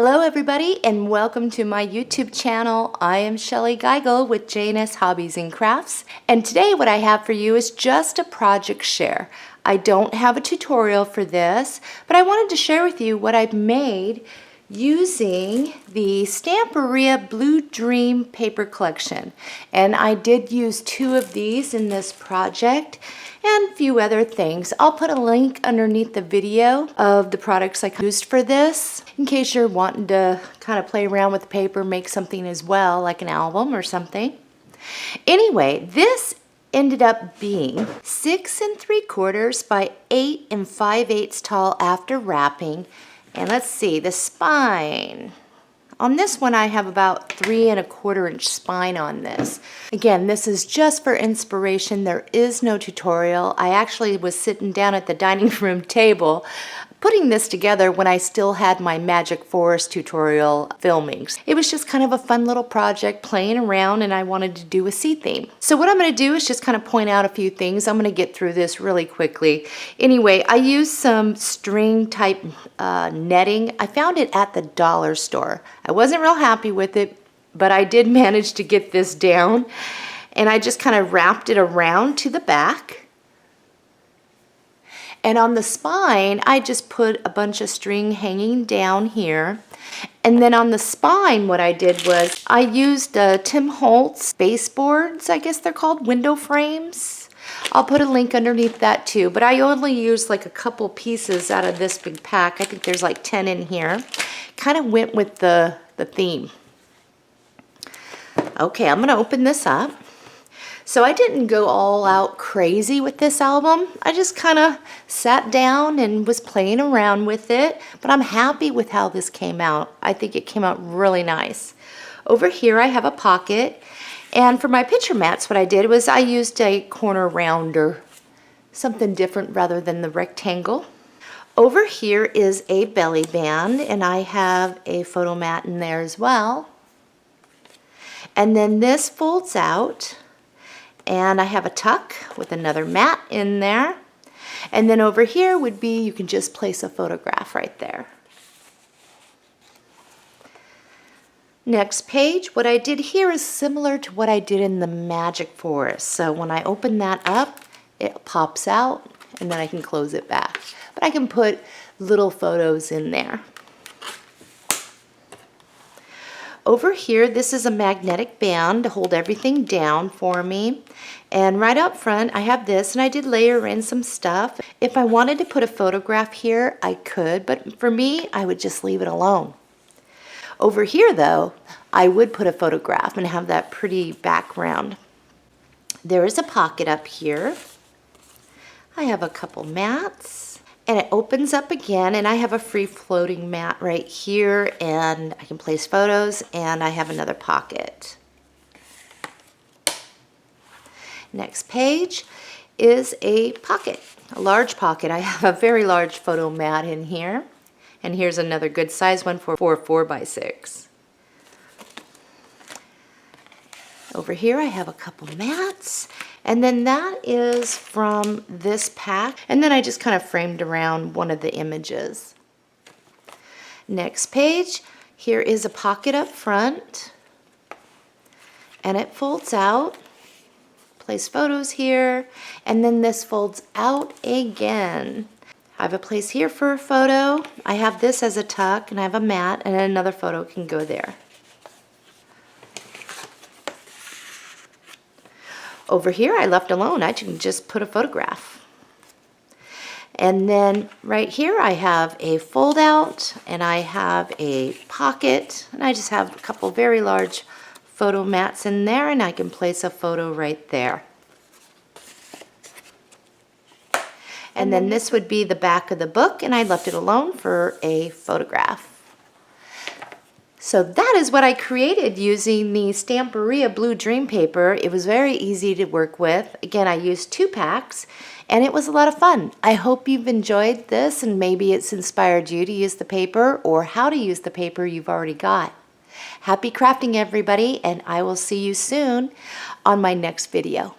Hello everybody and welcome to my YouTube channel. I am Shellie Geigle with J&S Hobbies and Crafts, and today what I have for you is just a project share. I don't have a tutorial for this, but I wanted to share with you what I've made using the Stamperia Blue Dream paper collection. And I did use 2 of these in this project and a few other things. I'll put a link underneath the video of the products I used for this in case you're wanting to kind of play around with the paper, make something as well, like an album or something. Anyway, this ended up being 6 3/4 by 8 5/8 tall after wrapping. And let's see, the spine. On this one I have about 3 1/4 inch spine on this. Again, this is just for inspiration. There is no tutorial. I actually was sitting down at the dining room table putting this together when I still had my Magic Forest tutorial filmings. It was just kind of a fun little project playing around, and I wanted to do a sea theme. So what I'm going to do is just kind of point out a few things. I'm going to get through this really quickly. Anyway, I used some string type netting. I found it at the dollar store. I wasn't real happy with it, but I did manage to get this down, and I just kind of wrapped it around to the back. And on the spine, I just put a bunch of string hanging down here. And then on the spine, what I did was I used Tim Holtz baseboards, I guess they're called, window frames. I'll put a link underneath that too, but I only used like a couple pieces out of this big pack. I think there's like 10 in here. Kind of went with the theme. Okay, I'm gonna open this up. So I didn't go all out crazy with this album. I just kind of sat down and was playing around with it, but I'm happy with how this came out. I think it came out really nice. Over here I have a pocket, and for my picture mats what I did was I used a corner rounder, something different rather than the rectangle. Over here is a belly band, and I have a photo mat in there as well. And then this folds out. And I have a tuck with another mat in there. And then over here would be, you can just place a photograph right there. Next page, what I did here is similar to what I did in the Magic Forest. So when I open that up, it pops out and then I can close it back. But I can put little photos in there. Over here, this is a magnetic band to hold everything down for me. And right up front, I have this, and I did layer in some stuff. If I wanted to put a photograph here, I could, but for me, I would just leave it alone. Over here, though, I would put a photograph and have that pretty background. There is a pocket up here. I have a couple mats. And it opens up again, and I have a free floating mat right here, and I can place photos, and I have another pocket. Next page is a pocket, a large pocket. I have a very large photo mat in here, and here's another good size one for 4 by 6. Over here I have a couple mats, and then that is from this pack, and then I just kind of framed around one of the images. Next page, here is a pocket up front, and it folds out. Place photos here, and then this folds out again. I have a place here for a photo. I have this as a tuck, and I have a mat, and another photo can go there. Over here I left alone. I can just put a photograph. And then right here I have a fold out, and I have a pocket, and I just have a couple very large photo mats in there, and I can place a photo right there. And then this would be the back of the book, and I left it alone for a photograph. So that is what I created using the Stamperia Blue Dream paper. It was very easy to work with. Again, I used 2 packs, and it was a lot of fun. I hope you've enjoyed this, and maybe it's inspired you to use the paper or how to use the paper you've already got. Happy crafting, everybody, and I will see you soon on my next video.